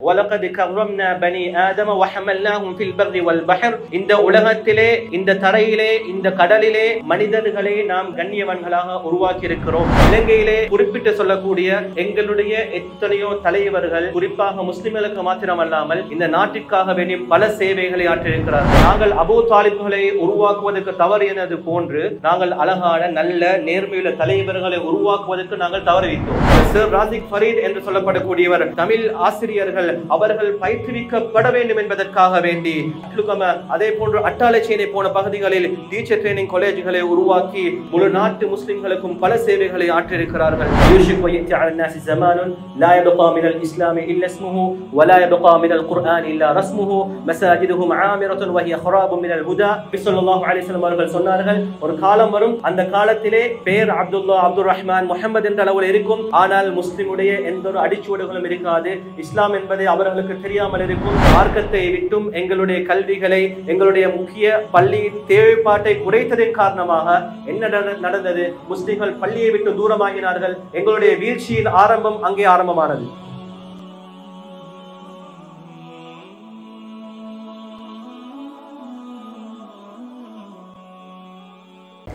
وَلَقَدْ كَرَّمْنَا بَنِي آدَمَ وَحَمَلْنَاهُمْ فِي الْبَرِّ وَالْبَحْرِ இந்த உலகத்திலே இந்த தரையிலே இந்த கடலிலே மனிதர்களை நாம் கண்ணியவன்களாக உருவாக்கி இருக்கிறோம். இலங்கையிலே குறிப்பிட்டு சொல்லக்கூடிய எங்களுடைய எத்தனையோ தலைவர்கள் குறிப்பாக முஸ்லிம்களுக்கு மாத்திரமல்லாமல் இந்த நாட்டிற்காக வேண்டிய பல சேவைகளை ஆற்றியிருக்கிறார்கள். நாங்கள் அபூ தாலிப்களை உருவாக்குவதற்கு தவறியது போன்று நாங்கள் அழகான நல்ல நேர்மையுள்ள தலைவர்களை உருவாக்குவதற்கு நாங்கள் தவறிவிட்டோம். சர் ராசிக் ஃபரீத் என்று சொல்லப்படக்கூடியவர் தமிழ் ஆசிரியர்கள் அவர்கள் பயிற்றுவிக்கப்பட வேண்டும் என்பதற்காக வேண்டி அதே போன்று அட்டாளச்சேனை போன பகுதிகளில் டீச்சர் ட்ரைனிங் காலேஜ்களை உருவாக்கி முழு நாட்டு முஸ்லிம்களுக்கும் பல சேவைகளை ஆற்றியிருக்கிறார்கள். சொன்னார்கள், ஒரு காலம் வரும், அந்த காலத்திலே பேர் அப்துல்லா, அப்துல் ரஹ்மான், முஹம்மது என்ற அளவில் இருக்கும். ஆனால் முஸ்லிமுடைய எந்த ஒரு அடிச்சுவடுகளும் இருக்காது. இஸ்லாம் என்பதை அவர்களுக்கு தெரியாமல் இருக்கும். மார்க்கத்தை விட்டும் எங்களுடைய கல்விகளை எங்களுடைய முக்கிய பள்ளியின் தேவைப்பாட்டை குறைத்ததின் காரணமாக என்ன நடந்தது? முஸ்லிம்கள் பள்ளியை விட்டு தூரமாகினார்கள். எங்களுடைய வீழ்ச்சியின் ஆரம்பம் அங்கே ஆரம்பமானது.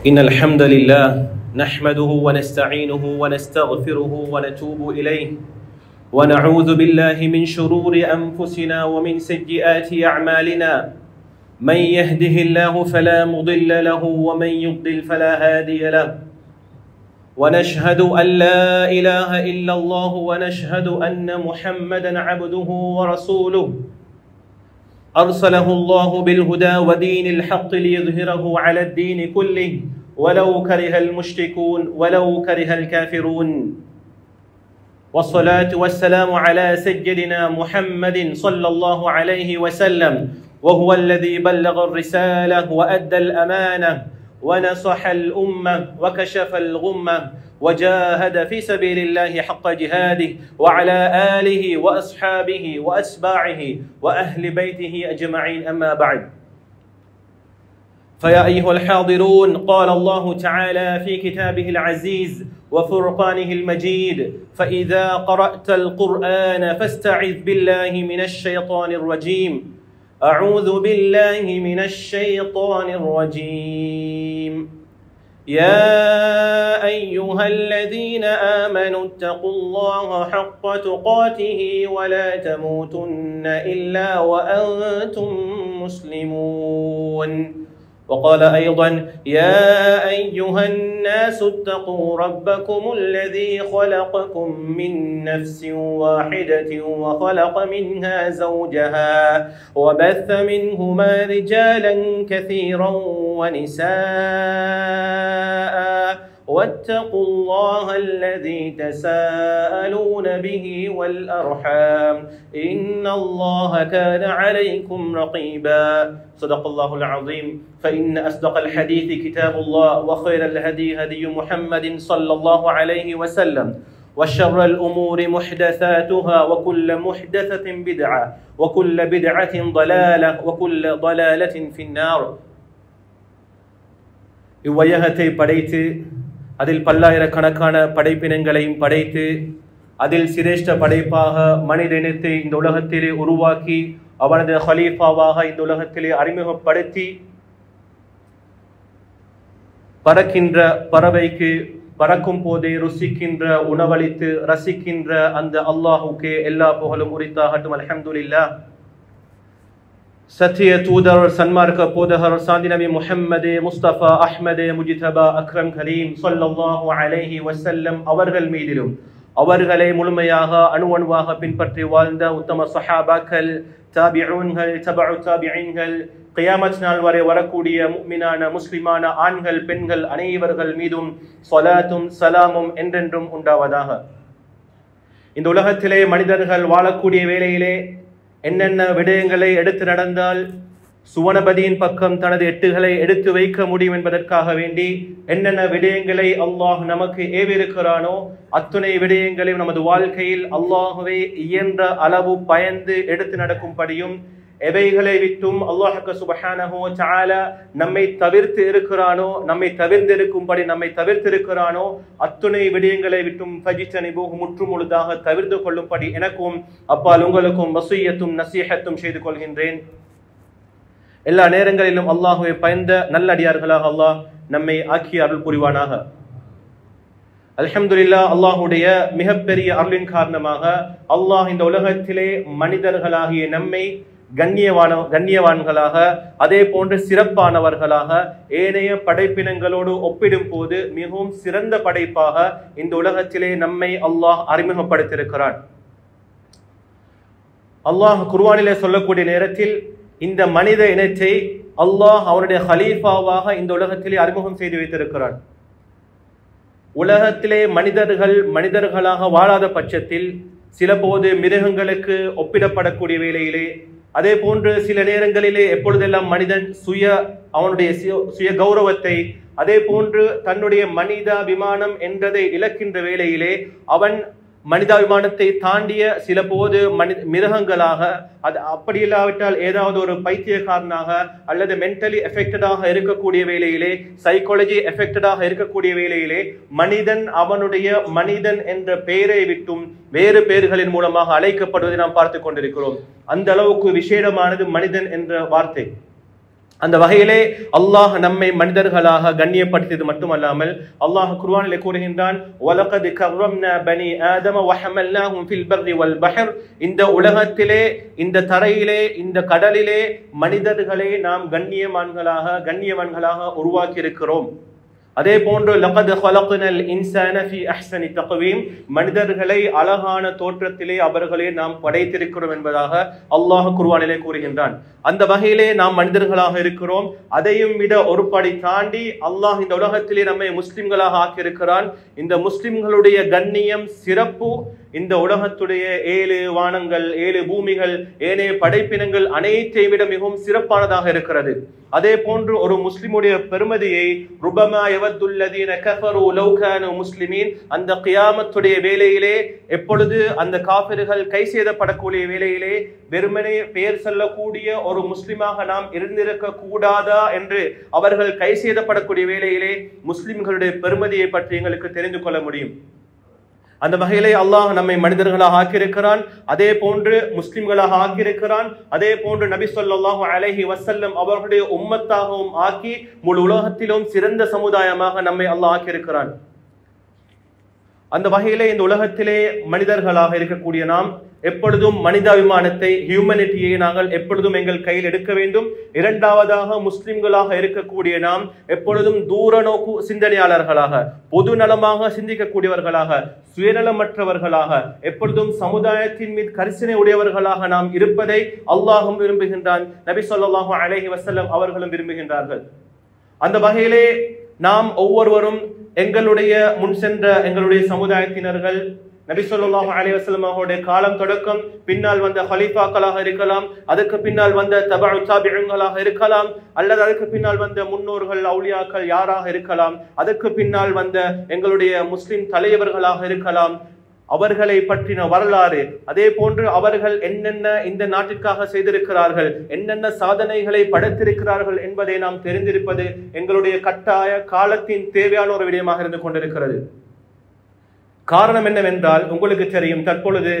இன்னல் ஹம்தலில்லாஹ் நஹ்மதுஹு வ நஸ்தஈனுஹு வ நஸ்தக்ஃபிருஹு வ நதூபு இலைஹி ونعوذ بالله من شرور أنفسنا ومن سيئات أعمالنا من يهده الله فلا مضل له ومن يضلل فلا هادي له ونشهد أن لا إله إلا الله ونشهد أن محمدا عبده ورسوله أرسله الله بالهدى ودين الحق ليظهره على الدين كله ولو كره المشركون ولو كره الكافرون والصلاة والسلام على سيدنا محمد صلى الله عليه وسلم وهو الذي بلغ الرسالة وأدى الأمانة ونصح الأمة وكشف الغمة وجاهد في سبيل الله حق جهاده وعلى آله وأصحابه وأتباعه وأهل بيته أجمعين. أما بعد، فيا أيها الحاضرون، قال الله تعالى في كتابه العزيز وفرقانه المجيد: فإذا قرأت القرآن فاستعذ بالله من الشيطان الرجيم. أعوذ بالله من الشيطان الرجيم. يا أيها الذين آمنوا اتقوا الله حق تقاته ولا تموتن إلا وأنتم مسلمون. وقال أيضا: يا أيها الناس اتقوا ربكم الذي خلقكم من نفس واحدة وخلق منها زوجها وبث منهما رجالا كثيرا ونساء واتقوا الله الذي تساءلون به والأرحام إن الله كان عليكم رقيبا. صدق الله العظيم. فإن أصدق الحديث كتاب الله وخير الهدي هدي محمد صلى الله عليه وسلم وشر الأمور محدثاتها وكل محدثة بدعة وكل بدعة ضلالة وكل ضلالة في النار. இவ்வையகத்தை படைத்து அதில் பல்லாயிரக்கணக்கான படைப்பினங்களையும் படைத்து அதில் சிரேஷ்ட படைப்பாக மனித இனத்தை இந்த உலகத்திலே உருவாக்கி அவனது ஹலீஃபாவாக இந்த உலகத்திலே அறிமுகப்படுத்தி பறக்கின்ற பறவைக்கு பறக்கும் போதே ருசிக்கின்ற உணவளித்து ரசிக்கின்ற அந்த அல்லாஹுக்கே எல்லா புகழும் உரித்தாகட்டும். அல்ஹம்துலில்லாஹ். சத்திய தூதர் சன்மார்க்க போதகர் சாந்தி நபி முஹம்மது முஸ்தபா அஹ்மது முஜிதபா அக்ரம் கரீம் ஸல்லல்லாஹு அலைஹி வஸல்லம் அவர்கள் மீதிலும் அவர்களை முழுமையாக அணுவணுவாக பின்பற்றி வாழ்ந்த உத்தம சஹாபாக்கள், தாபிஊன்கள், தபஉ தாபிஈன்கள், கியாமத் நாள் வரை வரக்கூடிய முஃமினான முஸ்லிமான ஆண்கள் பெண்கள் அனைவர்கள் மீதும் ஸலாத்தும் சலாமும் என்றென்றும் உண்டாவதாக. இந்த உலகத்திலே மனிதர்கள் வாழக்கூடிய வேளையிலே என்னென்ன விடயங்களை எடுத்து நடந்தால் சுவனபதியின் பக்கம் தனது எட்டுகளை எடுத்து வைக்க முடியும் என்பதற்காக வேண்டி என்னென்ன விடயங்களை அல்லாஹ் நமக்கு ஏவிருக்கிறானோ அத்துணை விடயங்களையும் நமது வாழ்க்கையில் அல்லாஹுவை இயன்ற அளவு பயந்து எடுத்து நடக்கும்படியும் எவைகளை விட்டும் அல்லாஹ் சுப்ஹானஹு வ தஆலா நம்மை தவிர்த்து இருக்கிறானோ, நம்மை தவிர்த்திருக்கும்படி நம்மை தவிர்த்திருக்கிறானோ அத்துணை விடயங்களை விட்டும் ஃபஜ்தனிபூஹு முற்றுமுழுதாக தவிர்த்து கொள்ளும்படி எனக்கும் அப்பால் உங்களுக்கும் வஸியத்தும் நஸீஹத்தும் செய்து கொள்கின்றேன். எல்லா நேரங்களிலும் அல்லாஹ்வை பயந்த நல்லடியார்களாக அல்லாஹ் நம்மை ஆக்கி அருள் புரிவானாக. அல்ஹம்துலில்லாஹ், அல்லாஹ்வுடைய மிகப்பெரிய அருளின் காரணமாக அல்லாஹ் இந்த உலகத்திலே மனிதர்களாகிய நம்மை கண்ணியவான்களாக அதே போன்று சிறப்பானவர்களாக ஏனைய படைப்பினங்களோடு ஒப்பிடும் போது மிகவும் சிறந்த படைப்பாக இந்த உலகத்திலே நம்மை அல்லாஹ் அறிமுகப்படுத்தியிருக்கிறான். அல்லாஹ் குர்ஆனிலே சொல்லக்கூடிய நேரத்தில் இந்த மனித இனத்தை அல்லாஹ் அவருடைய ஹலீஃபாவாக இந்த உலகத்திலே அறிமுகம் செய்து வைத்திருக்கிறான். உலகத்திலே மனிதர்களாக வாழாத பட்சத்தில் சில போது மிருகங்களுக்கு ஒப்பிடப்படக்கூடிய வேளையிலே, அதே போன்று சில நேரங்களிலே எப்பொழுதெல்லாம் மனிதன் அவனுடைய சுய கௌரவத்தை, அதே போன்று தன்னுடைய மனிதாபிமானம் என்றதை இழக்கின்ற வேளையிலே அவன் மனிதாபிமானத்தை தாண்டிய சில போது மிருகங்களாக, அது அப்படி இல்லாவிட்டால் ஏதாவது ஒரு பைத்தியக்காரனாக அல்லது மென்டலி எஃபெக்டடாக இருக்கக்கூடிய வேளையிலே, சைக்காலஜி எஃபெக்டடாக இருக்கக்கூடிய வேளையிலே மனிதன் அவனுடைய மனிதன் என்ற பெயரை விட்டும் வேறு பெயர்களின் மூலமாக அழைக்கப்படுவதை நாம் பார்த்து கொண்டிருக்கிறோம். அந்த அளவுக்கு விசேடமானது மனிதன் என்ற வார்த்தை. அந்த வகையிலே அல்லாஹ் நம்மை மனிதர்களாக கண்ணியப்படுத்தியது மட்டுமல்லாமல் அல்லாஹ் குர்ஆனிலே கூறுகின்றான், வலகத் கர்ரம்னா பனி ஆதம வஹமல்னாஹும் ஃபில் பர்ரி வல் பஹர். இந்த உலகத்திலே, இந்த தரையிலே, இந்த கடலிலே மனிதர்களை நாம் கண்ணியவான்களாக உருவாக்கி இருக்கிறோம். அதே போன்று லகத் ஹலக்னல் இன்சான ஃபீ அஹ்ஸனி தக்வீம், மனிதர்களை அழகான தோற்றத்திலே அவர்களை நாம் படைத்திருக்கிறோம் என்பதாக அல்லாஹ் குர்ஆனிலே கூறுகின்றான். அந்த வகையிலே நாம் மனிதர்களாக இருக்கிறோம். அதையும் விட ஒரு படி தாண்டி அல்லாஹ் இந்த உலகத்திலே நம்மை முஸ்லிம்களாக ஆக்கியிருக்கிறான். இந்த முஸ்லிம்களுடைய கண்ணியம், சிறப்பு இந்த உலகத்துடைய 7 வானங்கள், 7 பூமிகள், ஏனைய படைப்பினங்கள் அனைத்தை விட மிகவும் சிறப்பானதாக இருக்கிறது. அதே போன்று ஒரு முஸ்லிமுடைய பெருமதியை ருபமா யவத்துல்லதீன கஃபரு லவ் கானு முஸ்லிமீன், அந்த கியாமத்துடைய வேளையிலே எப்பொழுது அந்த காஃபிர்கள் கை செய்தப்படக்கூடிய வேளையிலே வெறுமனே பெயர் சொல்லக்கூடிய ஒரு முஸ்லிமாக நாம் இருந்திருக்க கூடாதா என்று அவர்கள் கை செய்தப்படக்கூடிய வேளையிலே முஸ்லிம்களுடைய பெருமதியை பற்றி எங்களுக்கு தெரிந்து கொள்ள முடியும். அந்த வகையிலே அல்லாஹ் நம்மை மனிதர்களாக ஆக்கியிருக்கிறான். அதே போன்று முஸ்லிம்களாக ஆக்கியிருக்கிறான். அதே போன்று நபி ஸல்லல்லாஹு அலைஹி வஸல்லம் அவர்களுடைய உம்மத்தாகவும் ஆக்கி முழு உலகத்திலும் சிறந்த சமுதாயமாக நம்மை அல்லாஹ் ஆக்கியிருக்கிறான். அந்த வகையிலே இந்த உலகத்திலே மனிதர்களாக இருக்கக்கூடிய நாம் எப்பொழுதும் மனிதாபிமானத்தை, ஹியூமனிட்டியை நாங்கள் எப்பொழுதும் எங்கள் கையில் எடுக்க வேண்டும். இரண்டாவதாக முஸ்லிம்களாக இருக்கக்கூடிய நாம் எப்பொழுதும் தூர நோக்கு சிந்தனையாளர்களாக, பொது நலமாக சிந்திக்கக்கூடியவர்களாக, சுயநலமற்றவர்களாக, எப்பொழுதும் சமுதாயத்தின் மீது கரிசனை உடையவர்களாக நாம் இருப்பதை அல்லாஹும் விரும்புகின்றான், நபி ஸல்லல்லாஹு அலைஹி வஸல்லம் அவர்களும் விரும்புகின்றார்கள். அந்த வகையிலே நாம் ஒவ்வொருவரும் எங்களுடைய முன் சென்ற எங்களுடைய சமுதாயத்தினர்கள் நபி ஸல்லல்லாஹு அலைஹி வஸல்லம் அவருடைய காலம் தொடக்கம் பின்னால் வந்த ஹலீஃபாக்களாக இருக்கலாம், அதுக்கு பின்னால் வந்த தபஉ தாபிஈன்களாக இருக்கலாம், அல்லது அதுக்கு பின்னால் வந்த முன்னோர்கள், அவுலியாக்கள் யாராக இருக்கலாம், அதுக்கு பின்னால் வந்த எங்களுடைய முஸ்லிம் தலைவர்களாக இருக்கலாம், அவர்களை பற்றின வரலாறு, அதே போன்று அவர்கள் என்னென்ன இந்த நாட்டிற்காக செய்திருக்கிறார்கள், என்னென்ன சாதனைகளை படைத்திருக்கிறார்கள் என்பதை நாம் தெரிந்திருப்பது எங்களுடைய கட்டாய காலத்தின் தேவையான ஒரு விடயமாக இருந்து கொண்டிருக்கிறது. காரணம் என்னவென்றால், உங்களுக்கு தெரியும், தற்பொழுது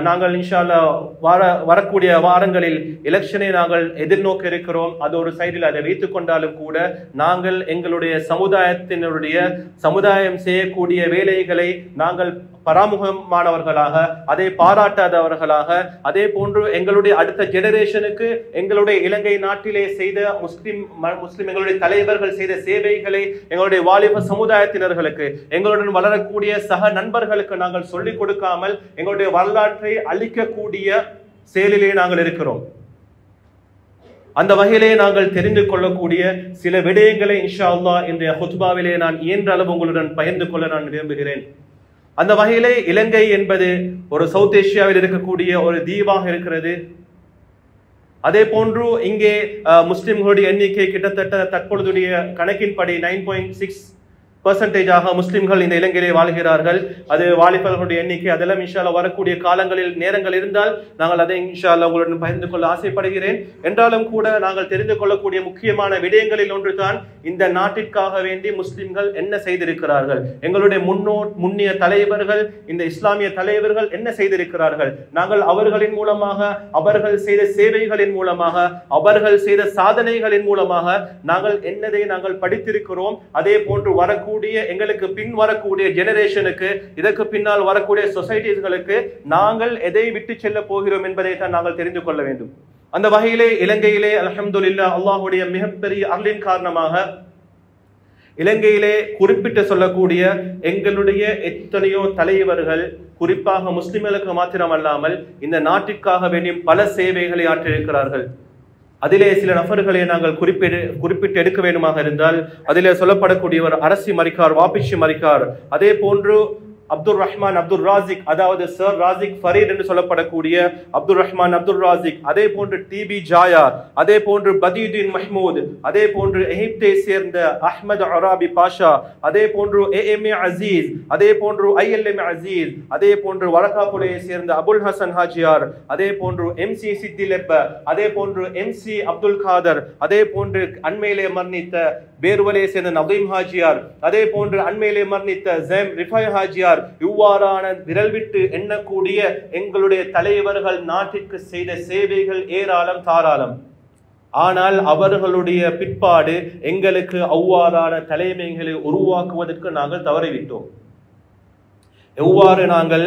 நாங்கள் இன்ஷா அல்லாஹ் வரக்கூடிய வாரங்களில் எலெக்ஷனை நாங்கள் எதிர்நோக்க இருக்கிறோம். அது ஒரு சைடில் அதை வைத்துக் கொண்டாலும் கூட நாங்கள் எங்களுடைய சமுதாயம் செய்யக்கூடிய வேலைகளை நாங்கள் பராமுகமானவர்களாக, அதை பாராட்டாதவர்களாக, அதே போன்று எங்களுடைய அடுத்த ஜெனரேஷனுக்கு எங்களுடைய இலங்கை நாட்டிலே செய்த முஸ்லிம் எங்களுடைய தலைவர்கள் செய்த சேவைகளை எங்களுடைய வாலிப சமுதாயத்தினர்களுக்கு, எங்களுடன் வளரக்கூடிய சக நண்பர்களுக்கு நாங்கள் சொல்லிக் கொடுக்காமல் எங்களுடைய வரலாற்றை அழிக்கக்கூடிய செயலிலே நாங்கள் இருக்கிறோம். அந்த வகையிலே நாங்கள் தெரிந்து கொள்ளக்கூடிய சில விடயங்களை இன்ஷா அல்லாஹ் இன்றைய ஹுத்பாவிலே நான் இயன்ற அளவு உங்களுடன் பகிர்ந்து கொள்ள நான் விரும்புகிறேன். அந்த வகையிலே இலங்கை என்பது ஒரு சவுத் ஏசியாவில் இருக்கக்கூடிய ஒரு தீவாக இருக்கிறது. அதே போன்று இங்கே முஸ்லிம்களுடைய எண்ணிக்கை கிட்டத்தட்ட தற்பொழுதுடைய கணக்கின்படி 9.6 பெர்சன்டேஜாக முஸ்லிம்கள் இந்த இலங்கையிலே வாழ்கிறார்கள். அது வாலிபர்களுடைய எண்ணிக்கை அதெல்லாம் இன்ஷா அல்லாஹ் வரக்கூடிய காலங்களில் நேரங்கள் இருந்தால் நாங்கள் அதை இன்ஷா அல்லாஹ் உங்களுடன் பகிர்ந்து கொள்ள ஆசைப்படுகிறேன். என்றாலும் கூட நாங்கள் தெரிந்து கொள்ளக்கூடிய முக்கியமான விடயங்களில் ஒன்றுதான் இந்த நாட்டிற்காக வேண்டி முஸ்லிம்கள் என்ன செய்திருக்கிறார்கள், எங்களுடைய முன்னிய தலைவர்கள் இந்த இஸ்லாமிய தலைவர்கள் என்ன செய்திருக்கிறார்கள், நாங்கள் அவர்களின் மூலமாக அவர்கள் செய்த சேவைகளின் மூலமாக அவர்கள் செய்த சாதனைகளின் மூலமாக நாங்கள் என்னதை நாங்கள் படித்திருக்கிறோம். அதே போன்று வரக்கூடிய எங்களுக்கு பின் வரக்கூடிய ஜெனரேஷனுக்கு இதற்கு பின்னால் வரக்கூடிய சொசைட்டிஸ்களுக்கு நாங்கள் எதை விட்டு செல்ல போகிறோம் என்பதை தான் நாங்கள் தெரிந்து கொள்ள வேண்டும். அந்த வகையிலே இலங்கையிலே அல்ஹம்துலில்லாஹ் அல்லாஹ்வுடைய மிகப்பெரிய அருளின் காரணமாக இலங்கையிலே குறிப்பிட்டு சொல்லக்கூடிய எங்களுடைய எத்தனையோ தலைவர்கள் குறிப்பாக முஸ்லிம்களுக்கு மாத்திரமல்லாமல் இந்த நாட்டிற்காக வேண்டிய பல சேவைகளை ஆற்றியிருக்கிறார்கள். அதிலே சில நபர்களை நாங்கள் குறிப்பிட்டு எடுக்க வேண்டுமாக இருந்தால் அதிலே சொல்லப்படக்கூடியவர் அரசி மரிக்கார், வாபிஷி மரிக்கார், அதே போன்று அப்துல் ரஹ்மான் அப்துல் ராசிக், அதாவது சர் ராசிக் ஃபரீத் என்று சொல்லப்படக்கூடிய அப்துல் ரஹ்மான் அப்துல் ராசிக், அதே போன்று டிபி ஜாயா, அதே போன்று பதீயுதீன் மஹ்மூத், அதே போன்று எகிப்தை சேர்ந்த அஹ்மத் அராபி பாஷா, அதே போன்று ஏஎம்ஏ அசீஸ், அதே போன்று ஐஎல்எம் அசீஸ், அதே போன்று வடகாப்புலையை சேர்ந்த அபுல் ஹசன் ஹாஜியார், அதே போன்று எம்சி சித்திலெப்ப, அதே போன்று எம்சி அப்துல் காதர், அதே போன்று அண்மையிலே மரணித்த பேர்வலையை சேர்ந்த நதீம் ஹாஜியார், அதே போன்று அண்மையிலே மரணித்த ஜெம் ரிஃபாய் ஹாஜியார், இவ்வாறான விரல் விட்டு எண்ணக்கூடிய எங்களுடைய தலைவர்கள் நாட்டிற்கு செய்த சேவைகள் ஏராளம் தாராளம். ஆனால் அவர்களுடைய பிற்பாடு எங்களுக்கு அவ்வாறான தலைமைகளை உருவாக்குவதற்கு நாங்கள் தவறிவிட்டோம். எவ்வாறு நாங்கள்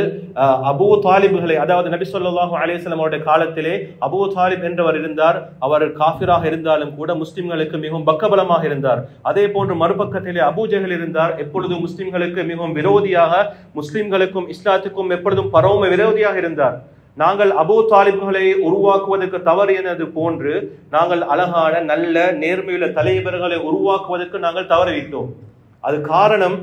அபூ தாலிப்களை, அதாவது நபி ஸல்லல்லாஹு அலைஹி வஸல்லம் அவருடைய காலத்திலே அபூ தாலிப் என்றவர் இருந்தார். அவர் காஃபிராக இருந்தாலும் கூட முஸ்லிம்களுக்கு மிகவும் பக்கபலமாக இருந்தார். அதே போன்று மறுபக்கத்திலே அபூ ஜஹல் இருந்தார். எப்பொழுதும் முஸ்லிம்களுக்கு மிகவும் விரோதியாக, முஸ்லிம்களுக்கும் இஸ்லாத்துக்கும் எப்பொழுதும் பரம விரோதியாக இருந்தார். நாங்கள் அபூ தாலிப்களை உருவாக்குவதற்கு தவறியது போன்று நாங்கள் அழகான நல்ல நேர்மையுள்ள தலைவர்களை உருவாக்குவதற்கு நாங்கள் தவறிவிட்டோம். அது காரணம்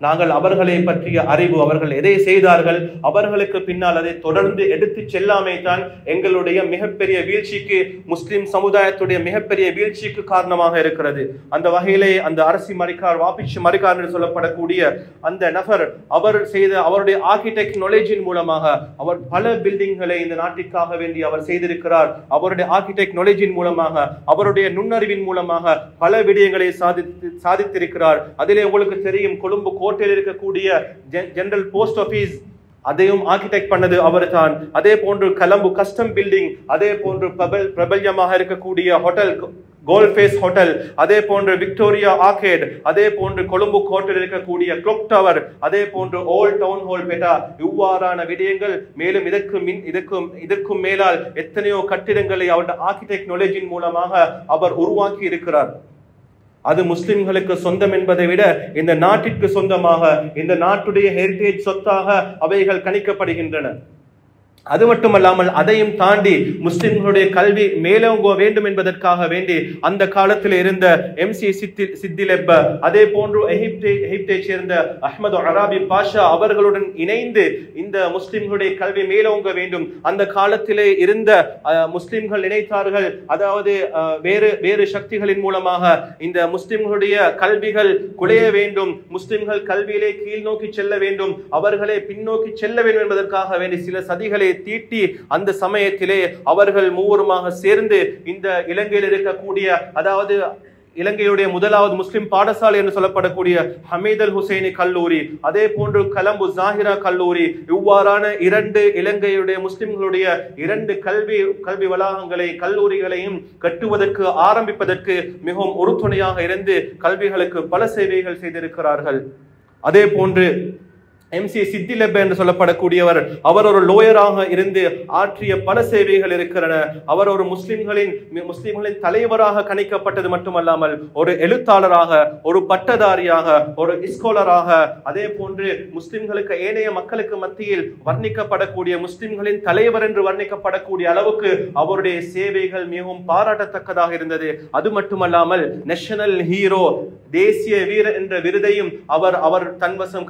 நாங்கள் அவர்களை பற்றிய அறிவு, அவர்கள் எதை செய்தார்கள், அவர்களுக்கு பின்னால் அதை தொடர்ந்து எடுத்து செல்லாமை தான் எங்களுடைய மிகப்பெரிய வீழ்ச்சிக்கு, முஸ்லிம் சமுதாயத்துடைய மிகப்பெரிய வீழ்ச்சிக்கு காரணமாக இருக்கிறது. அந்த வகையிலே அந்த அரசி மரிக்கார், வாபிஷ் மரிக்கார் என்று சொல்லப்படக்கூடிய அந்த நபர் அவர் செய்த அவருடைய ஆர்கிடெக்ட் நாலேஜின் மூலமாக அவர் பல பில்டிங்களை இந்த நாட்டிற்காக வேண்டி அவர் செய்திருக்கிறார். அவருடைய ஆர்கிடெக்ட் நாலேஜின் மூலமாக அவருடைய நுண்ணறிவின் மூலமாக பல விடயங்களை சாதித்திருக்கிறார். அதிலே உங்களுக்கு தெரியும், கொழும்பு கோட்டையில் இருக்கக்கூடிய ஜெனரல் போஸ்ட் ஆபீஸ் அதையும் ஆர்கிடெக்ட் பண்ணது அவர்தான். அதே போன்று கொலம்பு கஸ்டம் பில்டிங், அதே போன்று பிரபல்யமாக இருக்கக்கூடிய ஹோட்டல் கோல்ட் ஃபேஸ் ஹோட்டல், அதே போன்று விக்டோரியா ஆர்கேட், அதே போன்று கொழும்பு கோட்டையில் இருக்கக்கூடிய கிளாக் டவர், அதே போன்று ஓல்ட் டவுன் ஹால் பெட்டா, இவ்வாறான விடயங்கள், மேலும் இதற்கும் மேலால் எத்தனையோ கட்டிடங்களை அவருடைய ஆர்கிடெக்ட் நாலேஜின் மூலமாக அவர் உருவாக்கி இருக்கிறார். அது முஸ்லிம்களுக்கு சொந்தம் என்பதை விட இந்த நாட்டிற்கு சொந்தமாக, இந்த நாட்டுடைய ஹெரிட்டேஜ் சொத்தாக அவைகள் கணிக்கப்படுகின்றன. அது மட்டுமல்லாமல் அதையும் தாண்டி முஸ்லிம்களுடைய கல்வி மேலோங்க வேண்டும் என்பதற்காக வேண்டி அந்த காலத்தில் இருந்த எம்சி சித்திலெப்ப, அதே போன்று எகிப்தை சேர்ந்த அஹ்மது அராபி பாஷா அவர்களுடன் இணைந்து இந்த முஸ்லிம்களுடைய கல்வி மேலோங்க வேண்டும். அந்த காலத்திலே இருந்த முஸ்லிம்கள் நினைத்தார்கள், அதாவது வேறு சக்திகளின் மூலமாக இந்த முஸ்லிம்களுடைய கல்விகள் குலைய வேண்டும், முஸ்லிம்கள் கல்வியிலே கீழ் நோக்கி செல்ல வேண்டும், அவர்களை பின்னோக்கி செல்ல வேண்டும் என்பதற்காக வேண்டி சில சதிகளை தீட்டி அந்த சமயத்திலே அவர்கள் மூவருமாக சேர்ந்து இந்த இலங்கையில் இருக்கக்கூடிய, அதாவது இலங்கையுடைய முதலாவது முஸ்லிம் பாடசாலை என்று சொல்லப்படக்கூடிய ஹமீத் அல் ஹுசைனி கல்லூரி, அதே போன்று கொலம்பு ஜாஹிரா கல்லூரி, இவ்வாறான இரண்டு இலங்கையுடைய முஸ்லிம்களுடைய இரண்டு கல்வி வளாகங்களை, கல்லூரிகளையும் கட்டுவதற்கு ஆரம்பிப்பதற்கு மிகவும் உறுதுணையாக இருந்து கல்விகளுக்கு பல சேவைகள் செய்திருக்கிறார்கள். அதே போன்று எம்சி சித்திலெப்ப என்று சொல்லப்படக்கூடியவர், அவர் ஒரு லோயராக இருந்து ஆற்றிய பல சேவைகள் இருக்கிறன. அவர் ஒரு முஸ்லிம்களின் தலைவராக கணிக்கப்பட்டது மட்டுமல்லாமல் ஒரு எழுத்தாளராக, ஒரு பட்டதாரியாக, ஒரு ஸ்காலராக, அதே போன்று முஸ்லிம்களுக்கு ஏனைய மக்களுக்கு மத்தியில் வர்ணிக்கப்படக்கூடிய முஸ்லிம்களின் தலைவர் என்று வர்ணிக்கப்படக்கூடிய அளவுக்கு அவருடைய சேவைகள் மிகவும் பாராட்டத்தக்கதாக இருந்தது. அது மட்டுமல்லாமல் நேஷனல் ஹீரோ, தேசிய வீரர் என்ற விருதையும் அவர் தன்வசம்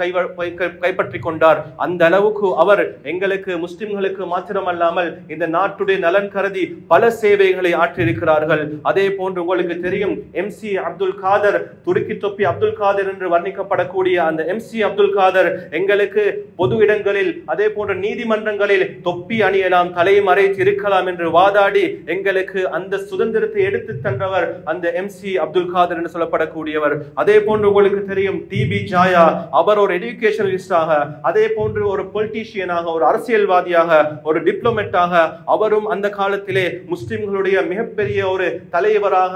கைப்பற்றி கொண்டார். அந்த அளவுக்கு அவர் எங்களுக்கு முஸ்லிம்களுக்கு மாத்திரமல்லாமல் இந்த நாட்டுடைய நலன் கருதி பல சேவைகளை ஆற்றியிருக்கிறார்கள். அதே போன்று உங்களுக்கு தெரியும் MC அப்துல் காதர், துருக்கி தொப்பி அப்துல் காதர் என்று வர்ணிக்கப்படக்கூடிய அந்த MC அப்துல் காதர் எங்களுக்கு பொது இடங்களில் அதே போன்ற நீதிமன்றங்களில் தொப்பி அணியலாம், தலையை மறைத்து இருக்கலாம் என்று வாதாடி எங்களுக்கு அந்த சுதந்திரத்தை எடுத்து தந்தவர் அந்த MC அப்துல் காதர் என்று சொல்லப்படக்கூடியவர். அதே போன்று உங்களுக்கு தெரியும் TB ஜாயா, அவர் ஒரு எஜுகேஷனலிஸ்டாக, அதே போன்று ஒரு பொலிட்டீஷியனாக, ஒரு அரசியல்வாதியாக, ஒரு டிப்ளமேட்டாக அவரும் அந்த காலத்திலே முஸ்லிம்களுடைய மிகப்பெரிய ஒரு தலைவராக,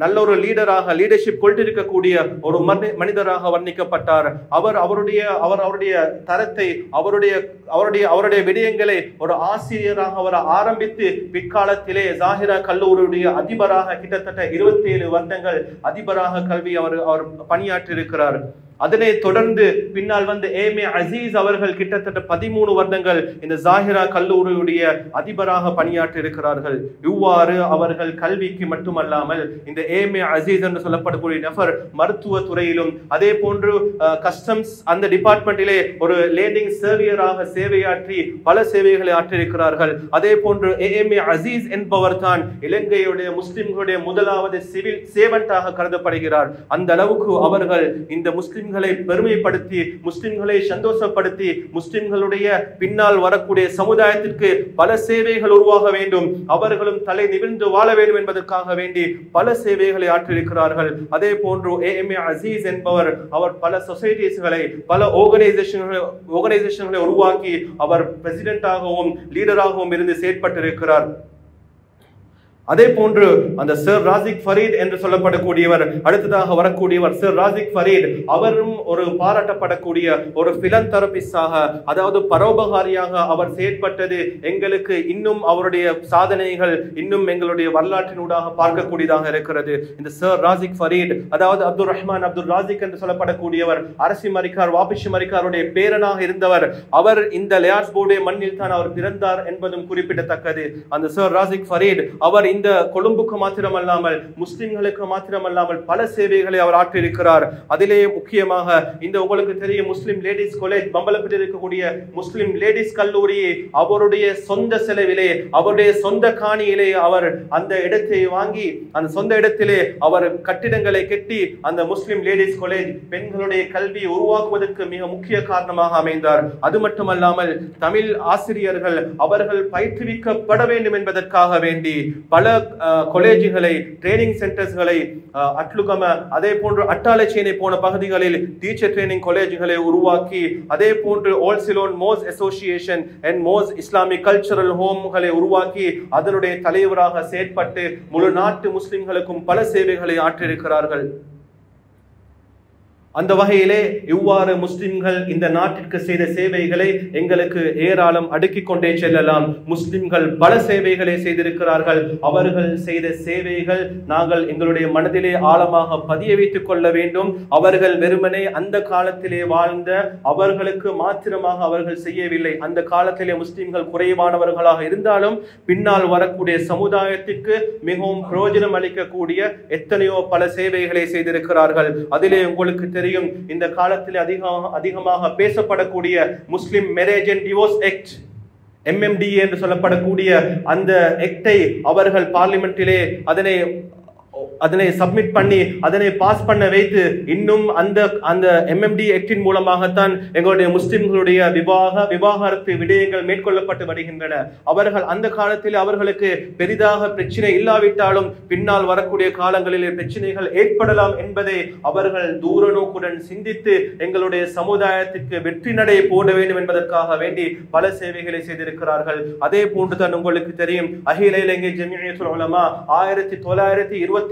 நல்ல ஒரு லீடராக, லீடர்ஷிப் கொண்டிருக்கக்கூடிய ஒரு மனிதராக வர்ணிக்கப்பட்டார். அவருடைய தரத்தை, அவருடைய விடயங்களை ஒரு ஆசிரியராக அவர் ஆரம்பித்து பிற்காலத்திலே ஜாஹிரா கல்லூரியுடைய அதிபராக கிட்டத்தட்ட 27 வருடங்கள் அதிபராக கல்வி அவர் பணியாற்றியிருக்கிறார். அதனை தொடர்ந்து பின்னால் வந்து ஏமே அசீஸ் அவர்கள் கிட்டத்தட்ட 13 வருடங்கள் இந்த ஜாஹிரா கல்லூரியுடைய அதிபராக பணியாற்றி இருக்கிறார்கள். இவ்வாறு அவர்கள் கல்விக்கு மட்டுமல்லாமல் இந்த ஏமே அசீஸ் என்று சொல்லப்படக்கூடிய நபர் மருத்துவ துறையிலும் அதே போன்று கஸ்டம்ஸ் அந்த டிபார்ட்மெண்டிலே ஒரு லேண்டிங் சர்வியராக சேவையாற்றி பல சேவைகளை ஆற்றியிருக்கிறார்கள். அதே போன்று ஏமே அசீஸ் என்பவர் தான் இலங்கையுடைய முஸ்லிம்களுடைய முதலாவது சிவில் சேவன்டாக கருதப்படுகிறார். அந்த அளவுக்கு அவர்கள் இந்த முஸ்லிம் பெருமைப்படுத்தி, முஸ்லிம்களை சந்தோஷப்படுத்தி, முஸ்லிம்களுடைய பின்னால் வரக்கூடிய சமுதாயத்திற்கு பல சேவைகள் உருவாக வேண்டும், அவர்களும் தலை நிமிர்ந்து வாழ வேண்டும் என்பதற்காக வேண்டி பல சேவைகளை ஆற்றியிருக்கிறார்கள். அதே போன்று ஏஎம்ஏ அசீஸ் என்பவர் அவர் பல சொசைட்டிஸ்களை, பல ஆர்கனைசேஷன்களை உருவாக்கி அவர் பிரசிடென்டாகவும் லீடராகவும் இருந்து செயற்பட்டிருக்கிறார். அதே போன்று அந்த சர் ராசிக் ஃபரீத் என்று சொல்லப்படக்கூடியவர், அடுத்ததாக வரக்கூடியவர் சர் ராசிக் ஃபரீத், அவரும் ஒரு பாராட்டப்படக்கூடிய ஒரு பிலந்தெரபிஸ்டாக, அதாவது பரோபகாரியாக அவர் செயற்பட்டது எங்களுக்கு இன்னும் அவருடைய சாதனைகள் இன்னும் எங்களுடைய வரலாற்றினூடாக பார்க்கக்கூடியதாக இருக்கிறது. இந்த சர் ராசிக் ஃபரீத், அதாவது அப்துல் ரஹ்மான் அப்துல் ராசிக் என்று சொல்லப்படக்கூடியவர், அரசி மரிக்கார் வாபிஷி மரிக்காருடைய பேரனாக இருந்தவர். அவர் இந்த லியாட்ஸ் போர்டே மண்ணில் தான் அவர் பிறந்தார் என்பதும் குறிப்பிடத்தக்கது. அந்த சர் ராசிக் ஃபரீத் அவர் இந்த கொழும்புக்கு மாத்திரமல்லாமல் முஸ்லிம்களுக்கு மாத்திரமல்லாமல் பல சேவைகளை அவர் ஆற்றியிருக்கிறார். அதிலே முக்கியமாக இந்த உங்களுக்கு தெரியும் முஸ்லிம் லேடிஸ் காலேஜ் பம்பலப்பட்டில் இருக்கக்கூடிய முஸ்லிம் லேடிஸ் கல்லூரியை அவருடைய சொந்த செலவிலே, அவருடைய சொந்த காணியிலே அவர் அந்த இடத்தை வாங்கி அந்த சொந்த இடத்திலே அவர் கட்டிடங்களை கட்டி அந்த முஸ்லிம் லேடிஸ் காலேஜ் பெண்களுடைய கல்வி உருவாக்குவதற்கு மிக முக்கிய காரணமாக அமைந்தார். அது மட்டுமல்லாமல் தமிழ் ஆசிரியர்கள் அவர்கள் பயிற்றுவிக்கப்பட வேண்டும் என்பதற்காக வேண்டி பல காலேஜுகளை, ட்ரைனிங் சென்டர்ஸ்களை அட்லுகம அதே போன்று அட்டாலச்சேனை போன பகுதிகளில் டீச்சர் ட்ரைனிங் காலேஜுகளை உருவாக்கி, அதே போன்று all Ceylon Moors association and Moors Islamic cultural ஹோம்களை உருவாக்கி அதனுடைய தலைவராக செயற்பட்டு முழு நாட்டு முஸ்லிம்களுக்கும் பல சேவைகளை ஆற்றியிருக்கிறார்கள். அந்த வகையிலே இவ்வாறு முஸ்லிம்கள் இந்த நாட்டிற்கு செய்த சேவைகளை எங்களுக்கு ஏராளம் அடுக்கிக் கொண்டே செல்லலாம். முஸ்லிம்கள் பல சேவைகளை செய்திருக்கிறார்கள். அவர்கள் செய்த சேவைகள் நாங்கள் எங்களுடைய மனதிலே ஆழமாக பதிய வைத்துக் கொள்ள வேண்டும். அவர்கள் வெறுமனே அந்த காலத்திலே வாழ்ந்த அவர்களுக்கு மாத்திரமாக அவர்கள் செய்யவில்லை. அந்த காலத்திலே முஸ்லிம்கள் குறைவானவர்களாக இருந்தாலும் பின்னால் வரக்கூடிய சமுதாயத்திற்கு மிகவும் பிரயோஜனம் அளிக்கக்கூடிய எத்தனையோ பல சேவைகளை செய்திருக்கிறார்கள். அதிலே உங்களுக்கு தெரியும் இந்த காலத்தில் அதிகமாக பேசப்படக்கூடிய Muslim marriage and divorce act MMDA என்று சொல்லப்படக்கூடிய அந்த ஆக்டை அவர்கள் பார்லிமெண்டிலே அதனை சப்மிட் பண்ணி அதனை பாஸ் பண்ண வைத்து இன்னும் அந்த MMD ஆக்டின் மூலமாகத்தான் எங்களுடைய முஸ்லிம்களுடைய விவாகரத்து விடயங்கள் மேற்கொள்ளப்பட்டு வருகின்றன. அவர்கள் அந்த காலத்தில் அவர்களுக்கு பெரிதாக பிரச்சனை இல்லாவிட்டாலும் பின்னால் வரக்கூடிய காலங்களிலே பிரச்சனைகள் ஏற்படலாம் என்பதை அவர்கள் தூர நோக்குடன் சிந்தித்து எங்களுடைய சமுதாயத்திற்கு வெற்றி நடை போட வேண்டும் என்பதற்காக வேண்டி பல சேவைகளை செய்திருக்கிறார்கள். அதே போன்றுதான் உங்களுக்கு தெரியும் அகில இலங்கை ஜமியத்துல் உலமா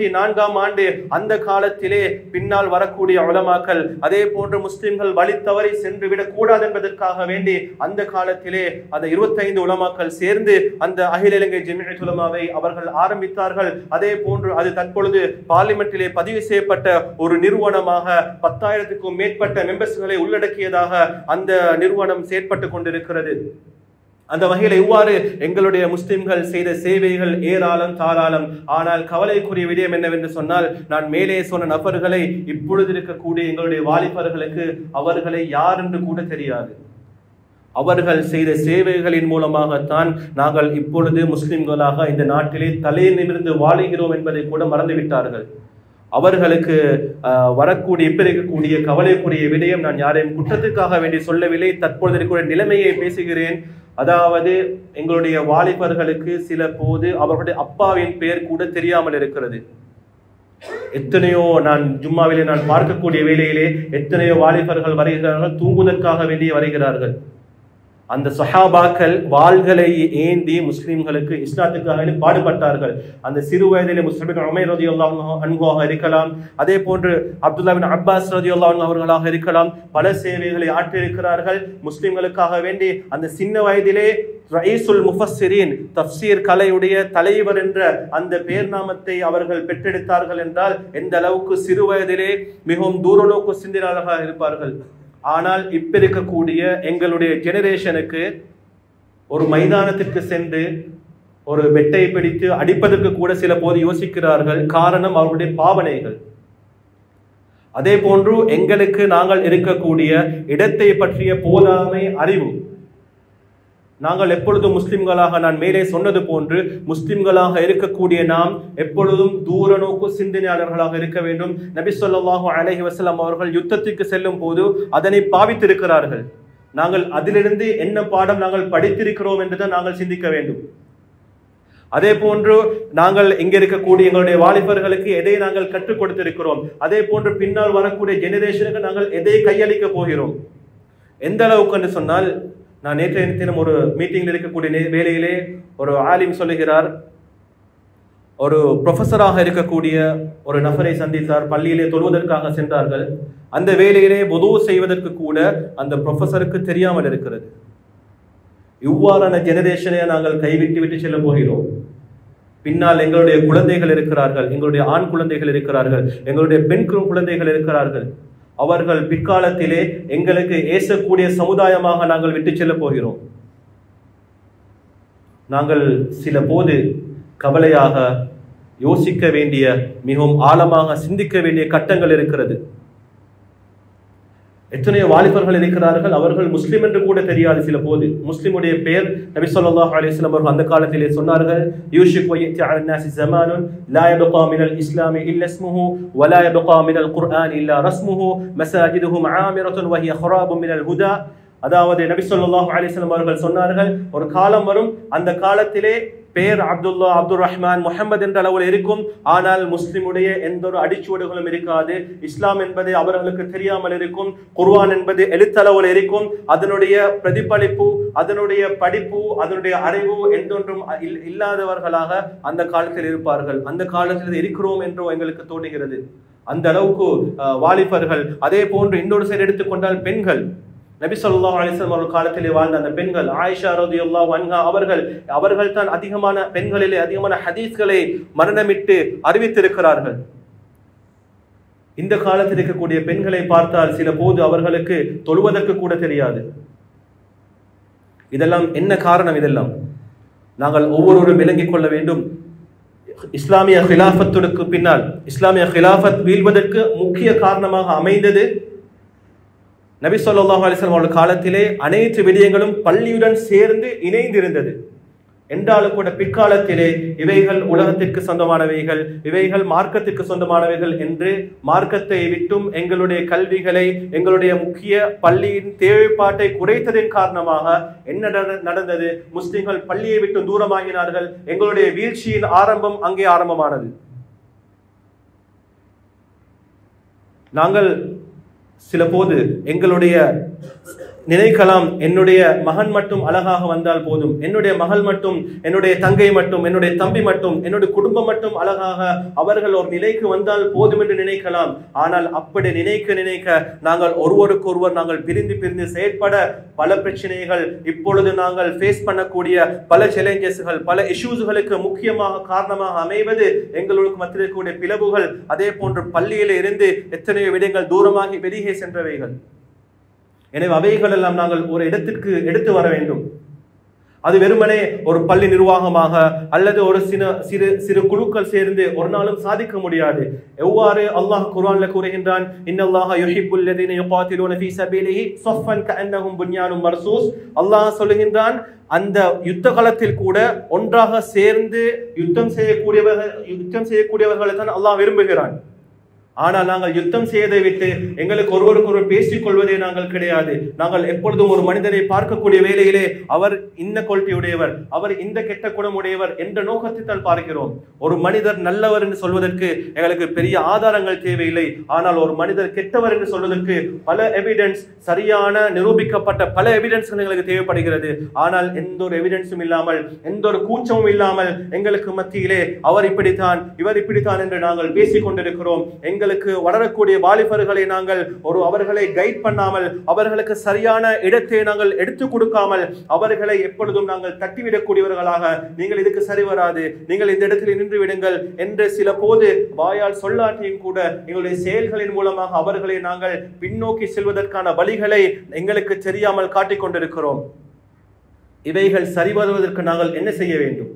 1924ஆம் ஆண்டு அந்த காலத்திலே பின்னால் வரக்கூடிய உலமாக்கள் அதே போன்று முஸ்லிம்கள் வழி தவறி சென்று விடக் கூடாது என்பதற்காக வேண்டி அந்த காலத்திலே அந்த 25 உலமாக்கள் சேர்ந்து அந்த அகில இலங்கை ஜமியத்துல் உலமாவை அவர்கள் ஆரம்பித்தார்கள். அதே போன்று அது தற்பொழுது பார்லிமெண்டிலே பதிவு செய்யப்பட்ட ஒரு நிறுவனமாக 10,000க்கும் மேற்பட்ட மெம்பர்ஸ்களை உள்ளடக்கியதாக அந்த நிறுவனம் செயற்பட்டு கொண்டிருக்கிறது. அந்த வகையில் இவ்வாறு எங்களுடைய முஸ்லிம்கள் செய்த சேவைகள் ஏராளம் தாராளம். ஆனால் கவலைக்குரிய விடயம் என்னவென்று சொன்னால், நான் மேலே சொன்ன நபர்களை இப்பொழுது இருக்கக்கூடிய எங்களுடைய வாலிபர்களுக்கு அவர்களை யார் என்று கூட தெரியாது. அவர்கள் செய்த சேவைகளின் மூலமாகத்தான் நாங்கள் இப்பொழுது முஸ்லிம்களாக இந்த நாட்டிலே தலை நிமிர்ந்து வாழுகிறோம் என்பதை கூட மறந்துவிட்டார்கள். அவர்களுக்கு வரக்கூடிய இப்ப இருக்கக்கூடிய கவலைக்குரிய விடயம், நான் யாரையும் குற்றத்துக்காக வேண்டி சொல்லவில்லை, தற்பொழுது இருக்கக்கூடிய நிலைமையை பேசுகிறேன். அதாவது எங்களுடைய வாலிபர்களுக்கு சில போது அவர்களுடைய அப்பாவின் பெயர் கூட தெரியாமல் இருக்கிறது. எத்தனையோ நான் ஜும்மாவிலே நான் பார்க்கக்கூடிய வேளையிலே எத்தனையோ வாலிபர்கள் வருகிறார்கள், தூங்குவதற்காக வேண்டிய வருகிறார்கள். அந்த சஹாபாக்கள் வாள்களை ஏந்தி முஸ்லிம்களுக்கு இஸ்லாத்துக்காக பாடுபட்டார்கள். அந்த சிறு வயதிலே முஸ்லிம் உமைர் ரலியல்லாஹு அன்ஹுவாக இருக்கலாம், அதே போன்று அப்துல்லா பின் அப்பாஸ் ரலியல்லாஹு அன்ஹு அவர்களாக இருக்கலாம், பல சேவைகளை ஆற்றியிருக்கிறார்கள் முஸ்லிம்களுக்காக வேண்டி. அந்த சின்ன வயதிலே ரயீசுல் முஃபஸ்ஸிரீன், தஃப்சீர் கலையுடைய தலைவர் என்ற அந்த பெயர் நாமத்தை அவர்கள் பெற்றெடுத்தார்கள் என்றால் எந்த அளவுக்கு சிறு வயதிலே மிகவும் தூரநோக்கு சிந்தனையாளர்களாக இருப்பார்கள். ஆனால் இப்ப இருக்கக்கூடிய எங்களுடைய ஜெனரேஷனுக்கு ஒரு மைதானத்திற்கு சென்று ஒரு வெட்டை பிடித்து அடிப்பதற்கு கூட சில போது யோசிக்கிறார்கள். காரணம் அவர்களுடைய பாவனைகள். அதே போன்று எங்களுக்கு நாங்கள் இருக்கக்கூடிய இடத்தை பற்றிய போதாமை அறிவு. நாங்கள் எப்பொழுதும் முஸ்லிம்களாக, நான் மேலே சொன்னது போன்று முஸ்லிம்களாக இருக்கக்கூடிய நாம் எப்பொழுதும் தூர நோக்கு சிந்தனையாளர்களாக இருக்க வேண்டும். நபி ஸல்லல்லாஹு அலைஹி வஸல்லம் அவர்கள் யுத்தத்திற்கு செல்லும் போது அதனை பாவித்திருக்கிறார்கள். நாங்கள் அதிலிருந்து என்ன பாடம் நாங்கள் படித்திருக்கிறோம் என்றுதான் நாங்கள் சிந்திக்க வேண்டும். அதே போன்று நாங்கள் இங்க இருக்கக்கூடிய எங்களுடைய வாலிபர்களுக்கு எதை நாங்கள் கற்றுக் கொடுத்திருக்கிறோம், அதே போன்று பின்னால் வரக்கூடிய ஜெனரேஷனுக்கு நாங்கள் எதை கையளிக்க போகிறோம். எந்த அளவுக்கு என்று சொன்னால், நான் நேற்றைய தினம் ஒரு மீட்டிங்கில் இருக்கக்கூடிய வேளையிலே ஒரு ஆலிம் சொல்லுகிறார், ஒரு ப்ரொஃபஸராக இருக்கக்கூடிய ஒரு நபரை சந்தித்தார். பள்ளியிலே தொழுவதற்காக சென்றார்கள். அந்த வேளையிலே வுது செய்வதற்கு கூட அந்த ப்ரொஃபஸருக்கு தெரியாமல் இருக்கிறது. இவ்வாறான ஜெனரேஷனை நாங்கள் கைவிட்டு விட்டு செல்ல போகிறோம். பின்னால் எங்களுடைய குழந்தைகள் இருக்கிறார்கள், எங்களுடைய ஆண் குழந்தைகள் இருக்கிறார்கள், எங்களுடைய பெண் குழந்தைகள் இருக்கிறார்கள். அவர்கள் பிற்காலத்திலே எங்களுக்கு ஏசக்கூடிய சமுதாயமாக நாங்கள் விட்டு செல்ல போகிறோம். நாங்கள் சில போது கவலையாக யோசிக்க வேண்டிய, மிகவும் ஆழமாக சிந்திக்க வேண்டிய கட்டங்கள் இருக்கிறது. எத்தனையோ வாலிபர்கள் இருக்கிறார்கள், அவர்கள் முஸ்லிம் என்று கூட தெரியாது. சில போது முஸ்லிமுடைய பெயர் நபி ஸல்லல்லாஹு அலைஹி வஸல்லம் அவர்கள் அந்த காலத்திலே சொன்னார்கள், யூஷிக் வயத்தி அலன் நாஸி ஸமானுன் லா யப்கா மினல் இஸ்லாமி இல்லா இஸ்முஹு வ லா யப்கா மினல் குர்ஆன் இல்லா ரஸ்முஹு மஸாஜிதுஹும் ஆமிரத்துன் வ ஹிய ஹராபும் மினல் ஹுதா. அதாவது நபி ஸல்லல்லாஹு அலைஹி வஸல்லம் அவர்கள் சொன்னார்கள், ஒரு காலம் வரும், அந்த காலத்திலே பெயர் அப்துல்லா, அப்துல் ரஹ்மான், முஹம்மது என்ற அளவில் இருக்கும். ஆனால் முஸ்லிமுடைய எந்த ஒரு அடிச்சுவடுகளும் இருக்காது. இஸ்லாம் என்பது அவர்களுக்கு தெரியாமல் இருக்கும். குர்ஆன் என்பது எழுத்தளவில் இருக்கும். அதனுடைய பிரதிபலிப்பு, அதனுடைய படிப்பு, அதனுடைய அறிவு எந்தொன்றும் இல்லாதவர்களாக அந்த காலத்தில் இருப்பார்கள். அந்த காலத்தில் இருக்கிறோம் என்று எங்களுக்கு தோன்றுகிறது. அந்த அளவுக்கு வாலிபர்கள். அதே போன்று இன்னொரு சைடு எடுத்துக்கொண்டால் பெண்கள், நபி ஸல்லல்லாஹு அலைஹி வஸல்லம் அவர்கள் காலத்திலே வாழ்ந்த அந்த பெண்கள், ஆயிஷா ரலியல்லாஹு அன்ஹா அவர்கள் தான் அதிகமான பெண்களிலே அதிகமான ஹதீஸ்களை மரணமிட்டு அறிவித்திருக்கிறார்கள். இந்த காலத்தில் இருக்கக்கூடிய பெண்களை பார்த்தால் சில போது அவர்களுக்கு தொழுவதற்கு கூட தெரியாது. இதெல்லாம் என்ன காரணம்? இதெல்லாம் நாங்கள் ஒவ்வொருவரும் விளங்கிக் கொள்ள வேண்டும். இஸ்லாமிய ஹிலாஃபத்துக்கு பின்னால், இஸ்லாமிய ஹிலாஃபத் வீழ்வதற்கு முக்கிய காரணமாக அமைந்தது நபி ஸல்லல்லாஹு அலைஹி வஸல்லம் அவர்கள் காலத்திலே அனைத்து விடயங்களும் பள்ளியுடன் சேர்ந்து இணைந்திருந்தது என்றாலும் கூட பிற்காலத்திலே இவைகள் உலகத்திற்கு சொந்தமானவைகள், இவைகள் மார்க்கத்திற்கு சொந்தமானவைகள் என்று மார்க்கத்தை விட்டும் எங்களுடைய கல்விகளை, எங்களுடைய முக்கிய பள்ளியின் தேவைப்பாட்டை குறைத்ததின் காரணமாக என்ன நடந்தது? முஸ்லிம்கள் பள்ளியை விட்டு தூரமாகினார்கள். எங்களுடைய வீழ்ச்சியின் ஆரம்பம் அங்கே ஆரம்பமானது. நாங்கள் சில போது எங்களுடைய நினைக்கலாம், என்னுடைய மகன் மட்டும் அழகாக வந்தால் போதும், என்னுடைய மகள் மட்டும், என்னுடைய தங்கை மட்டும், என்னுடைய தம்பி மட்டும், என்னுடைய குடும்பம் மட்டும் அழகாக அவர்கள் ஒரு நிலைக்கு வந்தால் போதும் என்று நினைக்கலாம். ஆனால் அப்படி நினைக்க நாங்கள் ஒருவருக்கொருவர் நாங்கள் பிரிந்து செயற்பட பல பிரச்சனைகள், இப்பொழுது நாங்கள் ஃபேஸ் பண்ணக்கூடிய பல சேலஞ்சஸ்கள், பல இஷ்யூஸ்களுக்கு முக்கியமாக காரணமாக அமைவது எங்களுக்கு மத்தியில் இருக்கக்கூடிய பிளவுகள். அதே போன்று பள்ளியில இருந்து எத்தனையோ விடயங்கள் தூரமாகி வெளியே சென்றவைகள். எனவே அவைகள் எல்லாம் நாங்கள் ஒரு இடத்திற்கு எடுத்து வர வேண்டும். அது வெறுமனே ஒரு பள்ளி நிர்வாகமாக அல்லது ஒரு சிறு சிறு குழுக்கள் சேர்ந்து ஒரு நாளும் சாதிக்க முடியாது. எவ்வாறு அல்லாஹ் குர்ஆன்ல கூறுகின்றான், இன்னல்லாஹ யுஹிப்புல் லதீன யுகாத்திலூன ஃபீ சபீலிஹி ஸஃபன் கஅன்னஹும் புன்யானும் மர்சூஸ். அல்லாஹ் சொல்லுகின்றான், அந்த யுத்த காலத்தில் கூட ஒன்றாக சேர்ந்து யுத்தம் செய்யக்கூடியவர்களை தான் அல்லாஹ் விரும்புகிறான். ஆனால் நாங்கள் யுத்தம் செய்வதை விட்டு எங்களுக்கு ஒருவருக்கொருவர் பேசிக் கொள்வதே நாங்கள் கிடையாது. நாங்கள் எப்பொழுதும் ஒரு மனிதனை பார்க்கக்கூடிய வேளையிலே அவர் இந்த குவாலிட்டி உடையவர், அவர் இந்த கெட்ட குணம் உடையவர் என்ற நோக்கத்தை தான் பார்க்கிறோம். ஒரு மனிதர் நல்லவர் என்று சொல்வதற்கு எங்களுக்கு பெரிய ஆதாரங்கள் தேவையில்லை. ஆனால் ஒரு மனிதர் கெட்டவர் என்று சொல்வதற்கு பல எவிடன்ஸ், சரியான நிரூபிக்கப்பட்ட பல எவிடன்ஸ்கள் எங்களுக்கு தேவைப்படுகிறது. ஆனால் எந்த ஒரு எவிடன்ஸும் இல்லாமல், எந்த ஒரு கூச்சமும் இல்லாமல் எங்களுக்கு மத்தியிலே அவர் இப்படித்தான் இவர் இப்படித்தான் என்று நாங்கள் பேசிக் கொண்டிருக்கிறோம். எங்களுக்கு வளரக்கூடிய வாலிபர்களை நாங்கள் அவர்களை கைட் பண்ணாமல், அவர்களுக்கு சரியான இடத்தை நாங்கள் எடுத்துக் கொடுக்காமல், அவர்களை எப்பொழுதும் நாங்கள் தட்டிவிடக்கூடியவர்களாக, நீங்கள் இதுக்கு சரி வராது, நீங்கள் இந்த இடத்தில் நின்று விடுங்கள் என்று சில போது வாயால் சொல்லாட்டியும் கூட எங்களுடைய செயல்களின் மூலமாக அவர்களை நாங்கள் பின்னோக்கி செல்வதற்கான வழிகளை எங்களுக்கு தெரியாமல் காட்டிக் கொண்டிருக்கிறோம். இவைகள் சரி வருவதற்கு நாங்கள் என்ன செய்ய வேண்டும்?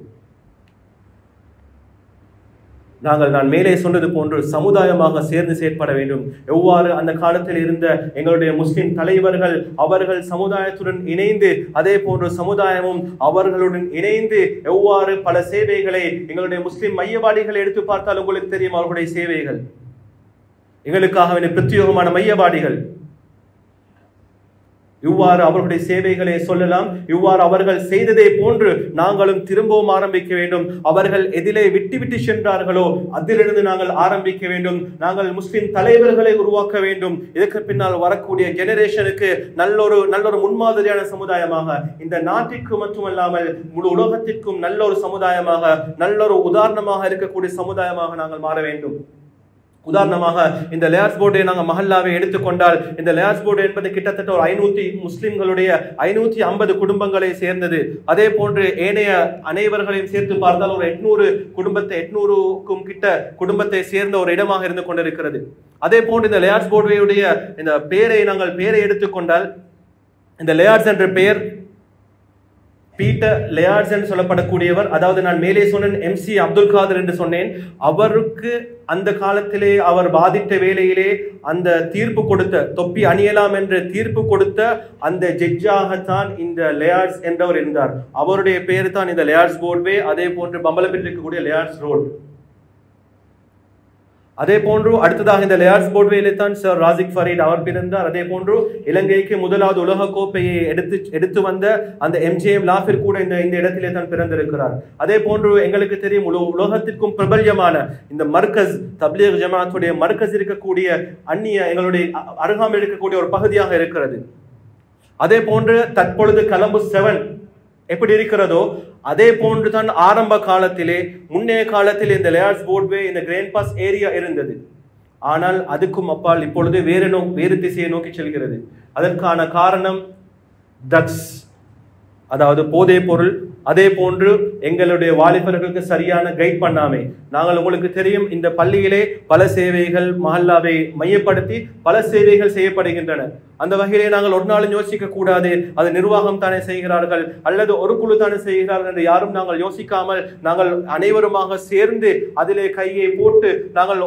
நான் மேலே சொன்னது போன்று சமுதாயமாக சேர்ந்து செயற்பட வேண்டும். எவ்வாறு அந்த காலத்தில் இருந்த எங்களுடைய முஸ்லிம் தலைவர்கள் அவர்கள் சமுதாயத்துடன் இணைந்து, அதே போன்று சமுதாயமும் அவர்களுடன் இணைந்து எவ்வாறு பல சேவைகளை, எங்களுடைய முஸ்லிம் மையவாடிகளை எடுத்து பார்த்தால் உங்களுக்கு தெரியும் அவர்களுடைய சேவைகள். எங்களுக்காக பிரத்யேகமான மையவாடிகள், இவ்வாறு அவர்களுடைய சேவைகளை சொல்லலாம். இவ்வாறு அவர்கள் செய்ததை போன்று நாங்களும் திரும்பவும் ஆரம்பிக்க வேண்டும். அவர்கள் எதிலே விட்டு சென்றார்களோ அதிலிருந்து நாங்கள் ஆரம்பிக்க வேண்டும். நாங்கள் முஸ்லிம் தலைவர்களை உருவாக்க வேண்டும். இதற்கு பின்னால் வரக்கூடிய ஜெனரேஷனுக்கு நல்லொரு முன்மாதிரியான சமுதாயமாக, இந்த நாட்டிற்கு மட்டுமல்லாமல் முழு உலகத்திற்கும் நல்ல ஒரு சமுதாயமாக, நல்லொரு உதாரணமாக இருக்கக்கூடிய சமுதாயமாக நாங்கள் மாற வேண்டும். உதாரணமாக இந்த லேயார்ஸ் போர்டை நாங்கள் மஹல்லாவை எடுத்துக்கொண்டால், இந்த லேயார்ஸ் போர்டு என்பது கிட்டத்தட்ட ஒரு 500 முஸ்லிம்களுடைய 550 குடும்பங்களை சேர்ந்தது. அதே போன்று ஏனைய அனைவர்களையும் சேர்த்து பார்த்தால் ஒரு 800க்கும் கிட்ட குடும்பத்தை சேர்ந்த ஒரு இடமாக இருந்து கொண்டிருக்கிறது. அதே போன்று இந்த லேயார்ஸ் போர்டுடைய இந்த பேரை எடுத்துக்கொண்டால், இந்த லேயார்ஸ் என்ற பெயர் பீட்டர் லேயார்ஸ் என்று சொல்லப்படக்கூடியவர், அதாவது நான் மேலே சொன்னேன் MC அப்துல் காதர் என்று சொன்னேன். அவருக்கு அந்த காலத்திலே அவர் பாதித்த வேளையிலே அந்த தீர்ப்பு கொடுத்த, தொப்பி அணியலாம் என்று தீர்ப்பு கொடுத்த அந்த ஜட்ஜாகத்தான் இந்த லேயார்ஸ் என்றவர் இருந்தார். அவருடைய பேர் தான் இந்த லேயார்ஸ் போர்ட்வே. அதே போன்று பம்பலப்பில் இருக்கக்கூடிய லேயார்ஸ் ரோட். அதே போன்று அடுத்ததாக இந்த லேயார்ஸ் போர்ட்வேல தான் சர் ராசிக் ஃபரீத் அவர் பிறந்தார். அதே போன்று இலங்கைக்கு முதலாவது உலக கோப்பையை எடுத்து வந்த அந்த MJM லாஃபிர் கூட இந்த இடத்திலே தான் பிறந்திருக்கிறார். அதே போன்று எங்களுக்கு தெரியும் உலகத்திற்கும் பிரபல்யமான இந்த மர்கஸ், தப்லீக் ஜமாத்துடைய மர்கஸ் இருக்கக்கூடிய எங்களுடைய அருகாமையில் இருக்கக்கூடிய ஒரு பகுதியாக இருக்கிறது. அதே போன்று தற்பொழுது கலம்பு 7 எப்படி இருக்கிறதோ அதே போன்று தான் ஆரம்ப காலத்திலே, முன்னைய காலத்தில் இந்த லேயார்ஸ் போர்ட்வே, இந்த கிராண்ட் பாஸ் ஏரியா இருந்தது. ஆனால் அதுக்கும் அப்பால் இப்பொழுது வேறு திசையை நோக்கி செல்கிறது. அதற்கான காரணம் ட்ரக்ஸ், அதாவது போதை பொருள். அதே போன்று எங்களுடைய வாலிபர்களுக்கு சரியான கைட் பண்ணாமை. நாங்கள் உங்களுக்கு தெரியும், இந்த பள்ளியிலே பல சேவைகள் மஹல்லாவை மையப்படுத்தி பல சேவைகள் செய்யப்படுகின்றன. அந்த வகையிலே நாங்கள் ஒரு நாளும் யோசிக்க கூடாது அது நிர்வாகம் தானே செய்கிறார்கள் அல்லது ஒரு குழு தானே செய்கிறார்கள் என்று யாரும் நாங்கள் யோசிக்காமல், நாங்கள் அனைவருமாக சேர்ந்து அதிலே கையை போட்டு நாங்கள்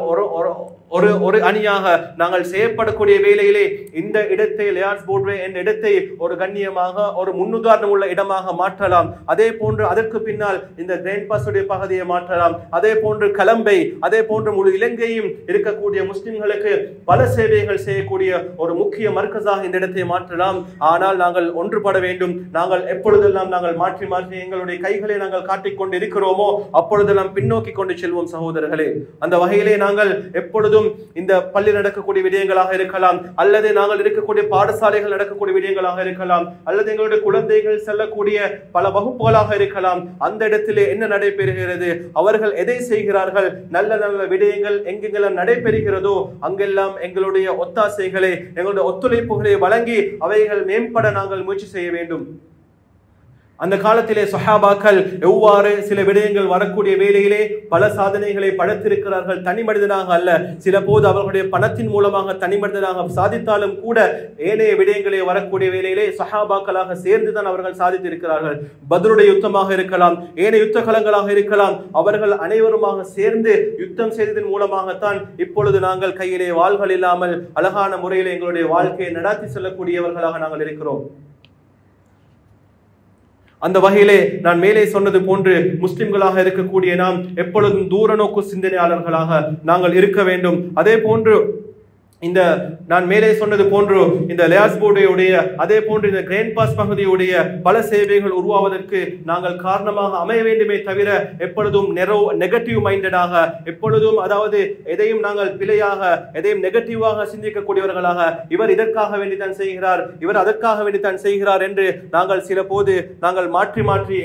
ஒரு அணியாக நாங்கள் செய்யப்படக்கூடிய வேளையிலே இந்த இடத்தை லேயார்ஸ் போர்ட்வே என்ற இடத்தை ஒரு கண்ணியமாக, ஒரு முன்னுதாரணம் உள்ள இடமாக மாற்றலாம். அதே போன்று அதற்கு பின்னால் இந்த கிராண்ட் பாஸ் உடைய பகுதியை மாற்றலாம். அதே போன்று கலம்பை, அதே போன்று முழு இலங்கையும் இருக்கக்கூடிய முஸ்லிம்களுக்கு பல சேவைகள் செய்யக்கூடிய ஒரு முக்கிய மர்க்கஸாக இந்த இடத்தை மாற்றலாம். ஆனால் நாங்கள் ஒன்றுபட வேண்டும். நாங்கள் எப்பொழுதெல்லாம் நாங்கள் மாற்றி எங்களுடைய கைகளை நாங்கள் காட்டிக்கொண்டு இருக்கிறோமோ அப்பொழுதெல்லாம் பின்னோக்கி கொண்டு செல்வோம் சகோதரர்களே. அந்த வகையிலே நாங்கள் எப்பொழுதும் இந்த பள்ளி நடக்கக்கூடிய விடயங்களாக இருக்கலாம், அல்லது நாங்கள் இருக்கக்கூடிய பாடசாலைகள் நடக்கக்கூடிய விடயங்களாக இருக்கலாம், அல்லது எங்களுடைய குழந்தைகள் செல்லக்கூடிய பல வகுப்புகளாக இருக்கலாம். அந்த இடத்திலே என்ன நடைபெறுகிறது, அவர்கள் எதை செய்கிறார்கள், நல்ல நல்ல விடயங்கள் எங்கெங்கெல்லாம் நடைபெறுகிறதோ அங்கெல்லாம் எங்களுடைய ஒத்தாசைகளை, எங்களுடைய ஒத்துழைப்புகளை வழங்கி அவைகள் மேம்பட நாங்கள் முயற்சி செய்ய வேண்டும். அந்த காலத்திலே சஹாபாக்கள் எவ்வாறு சில விடயங்கள் வரக்கூடிய வேளையிலே பல சாதனைகளை படைத்திருக்கிறார்கள். தனி மனிதனாக அல்ல, சில போது அவர்களுடைய பணத்தின் மூலமாக தனி மனிதனாக சாதித்தாலும் கூட ஏனைய விடயங்களே வரக்கூடிய வேளையிலே சஹாபாக்களாக சேர்ந்துதான் அவர்கள் சாதித்திருக்கிறார்கள். பத்ருடைய யுத்தமாக இருக்கலாம், ஏனைய யுத்த களங்களாக இருக்கலாம், அவர்கள் அனைவருமாக சேர்ந்து யுத்தம் செய்ததன் மூலமாகத்தான் இப்பொழுது நாங்கள் கையிலே வாள்கள் இல்லாமல் அழகான முறையில் எங்களுடைய வாழ்க்கையை நடாத்தி செல்லக்கூடியவர்களாக நாங்கள் இருக்கிறோம். அந்த வகையிலே நான் மேலே சொன்னது போன்று முஸ்லிம்களாக இருக்கக்கூடிய நாம் எப்பொழுதும் தூர நோக்கு சிந்தனையாளர்களாக நாங்கள் இருக்க வேண்டும். அதே போன்று இந்த நான் மேலே சொன்னது போன்று இந்த லியாஸ் போர்டுடைய அதே போன்று இந்த கிராண்ட் பாஸ் பகுதியுடைய பல சேவைகள் உருவாவதற்கு நாங்கள் காரணமாக அமைய வேண்டுமே தவிர எப்பொழுதும் நெகட்டிவ் மைண்டடாக எப்பொழுதும் அதாவது எதையும் நாங்கள் பிழையாக எதையும் நெகட்டிவாக சிந்திக்கக்கூடியவர்களாக இவர் இதற்காக வேண்டித்தான் செய்கிறார், இவர் அதற்காக வேண்டித்தான் செய்கிறார் என்று நாங்கள் சில போது நாங்கள் மாற்றி மாற்றி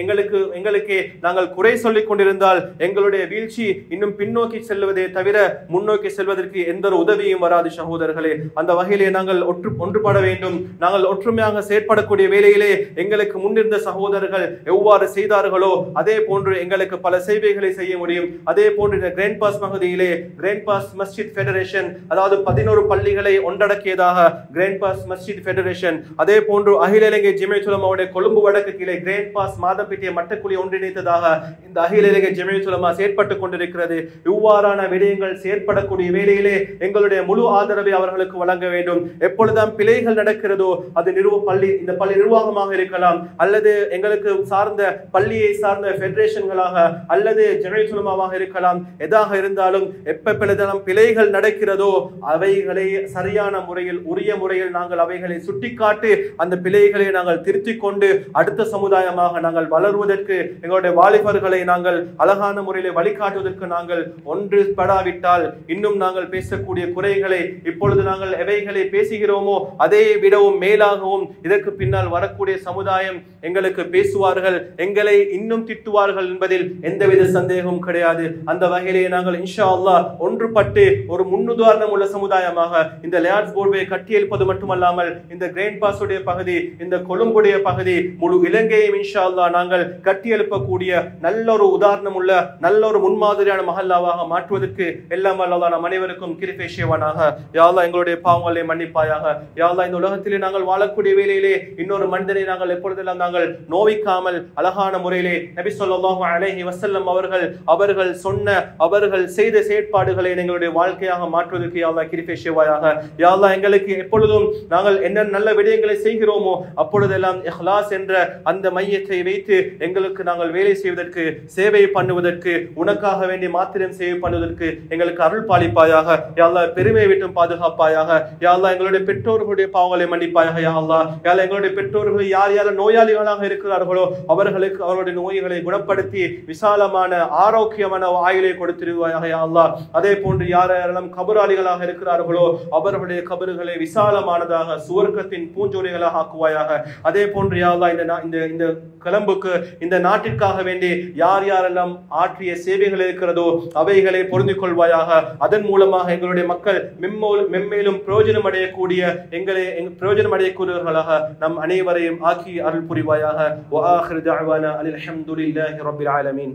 எங்களுக்கே நாங்கள் குறை சொல்லிக் கொண்டிருந்தால் எங்களுடைய வீழ்ச்சி இன்னும் பின்னோக்கி செல்வதே தவிர முன்னோக்கி செல்வதற்கு எந்த ஒரு உதவியும் வராது சகோதரர்களே. அந்த வகையிலே நாங்கள் ஒன்றுபட வேண்டும். நாங்கள் ஒற்றுமையாக செயற்படக்கூடிய வேளையிலே எங்களுக்கு முன்னிருந்த சகோதரர்கள் எவ்வாறு செய்தார்களோ அதே போன்று எங்களுக்கு பல சேவைகளை செய்ய முடியும். அதே போன்று இந்த கிராண்ட் பாஸ் பகுதியிலே கிராண்ட் பாஸ் மஸ்ஜித் ஃபெடரேஷன், அதாவது 11 பள்ளிகளை ஒன்றடக்கியதாக கிராண்ட் பாஸ் மஸ்ஜித் ஃபெடரேஷன், அதே போன்று அகில இலங்கை ஜமியத் உலமாவுடைய கொழும்பு வடக்கு கிளை கிராண்ட் பாஸ் மாதம்பிட்டிய மட்டக்குழி ஒன்றிணைத்ததாக இந்த அகில இலங்கை ஜமியத் உலமா செயற்பட்டுக் கொண்டிருக்கிறது. இவ்வாறான விடயங்கள் செயற்படக்கூடிய வேளையிலே எங்களுடைய முழு ஆதரவை அவர்களுக்கு வழங்க வேண்டும். எப்பொழுதுதான் பிழைகள் நடக்கிறதோ அது இந்த பள்ளி நிர்வாகமாக இருக்கலாம், அல்லது எங்களுக்கு சார்ந்த பள்ளியை சார்ந்த ஃபெடரேஷன்களாக அல்லது ஜமியத் உலமாவாக இருக்கலாம். எதாக இருந்தாலும் எப்பொழுதெல்லாம் பிழைகள் நடக்கிறதோ அவைகளை சரியான முறையில் உரிய முறையில் நாங்கள் அவைகளை சுட்டிக்காட்டி அந்த பிழைகளை நாங்கள் திருத்திக் கொண்டு அடுத்த சமுதாயமாக நாங்கள் வளருவதற்கு எங்களுடைய வாலிபர்களை நாங்கள் அழகான முறையில் வழிகாட்டுவதற்கு நாங்கள் ஒன்றுபடாவிட்டால் இன்னும் நாங்கள் பேசக்கூடிய குறைகளை இப்பொழுது நாங்கள் எவைகளை பேசுகிறோமோ அதை விடவும் மேலாகவும் இதற்கு பின்னால் வரக்கூடிய சமுதாயம் எங்களுக்கு பேசுவார்கள், எங்களை இன்னும் திட்டுவார்கள் என்பதில் எந்தவித சந்தேகமும் கிடையாது. அந்த வகையிலே நாங்கள் இன்ஷா அல்லாஹ் ஒன்றுபட்டு ஒரு முன்னுதாரணம் உள்ள சமுதாயமாக இந்த லியாஸ் போர்டுவை கட்டியெழுப்பது மட்டுமல்லாமல் இந்த கிராண்ட் பாஸ் உடைய பகுதி, இந்த கொழும்புடைய பகுதி, முழு இலங்கையும் இன்ஷா அல்லாஹ் நாங்கள் கட்டியெழுப்பக்கூடிய நல்ல ஒரு உதாரணம் உள்ள நல்ல ஒரு முன்மாதிரியான மஹல்லாவாக மாற்றுவதற்கு எல்லாம் அல்லாஹ் நம் அனைவருக்கும் கிருபை செய்வானாக. யா அல்லாஹ் எங்களுடைய பாவங்களை மன்னிப்பாயாக. யா அல்லாஹ் இந்த உலகத்திலே நாங்கள் வாழக்கூடிய வேளையிலே இன்னொரு மனிதனை நாங்கள் எப்பொழுதெல்லாம் நாங்கள் நோவிக்காமல் அழகான முறையிலே நபி ஸல்லல்லாஹு அலைஹி வஸல்லம் அவர்கள் சொன்ன அவர்கள் செய்த செயற்பாடுகளை எங்களுடைய வாழ்க்கையாக மாற்றுவதற்கு யா அல்லாஹ் கிருபை செய்வாயாக. யா அல்லாஹ் எங்களுக்கு எப்பொழுதும் நாங்கள் என்ன நல்ல விடயங்களை செய்கிறோமோ அப்பொழுதெல்லாம் இஹ்லாஸ் என்ற அந்த மையத்தை வைத்து எங்களுக்கு நாங்கள் வேலை செய்வதற்கு சேவை பண்ணுவதற்கு உனக்காக வேண்டிய மாத்திரம் சேவை பண்ணுவதற்கு எங்களுக்கு அருள் பாலிப்பாயாக. யா அல்லாஹ் பெருமை விட்டும் பாதுகாப்பாயாக. யா அல்லாஹ் எங்களுடைய பெற்றோர்களுடைய பாவங்களை மன்னிப்பாயாக. யா அல்லாஹ் எங்களுடைய பெற்றோர்கள் யார் யார் நோயாளிகளாக இருக்கிறார்களோ அவர்களுக்கு அவருடைய நோய்களை குணப்படுத்தி விசாலமான ஆரோக்கியமான ஆயுளை கொடுத்திருவாயாக. யா அல்லாஹ் அதே போன்று யார் யாரெல்லாம் கபராளிகளாக இருக்கிறார்களோ அவர்களுடைய கபறுகளை விசாலமானதாக சுவர்க்கத்தின் பூஞ்சோலைகளாக ஆக்குவாயாக. அதே போன்று யா அல்லாஹ் இந்த கிளம்புக்கு இந்த நாட்டிற்காக வேண்டி யார் யாரெல்லாம் ஆற்றிய சேவைகள் இருக்கிறதோ அவைகளை பொருந்திக் கொள்வாயாக. அதன் மூலமாக எங்களுடைய மக்கள் மென்மேலும் பிரயோஜனம் அடையக்கூடிய பிரயோஜனம் அடையக்கூடியவர்களாக நம் அனைவரையும் ஆக்கி அருள் புரிவாயாக. வ ஆகிரு தஅவானா அல்ஹம்துலில்லாஹி ரப்பில் ஆலமீன்.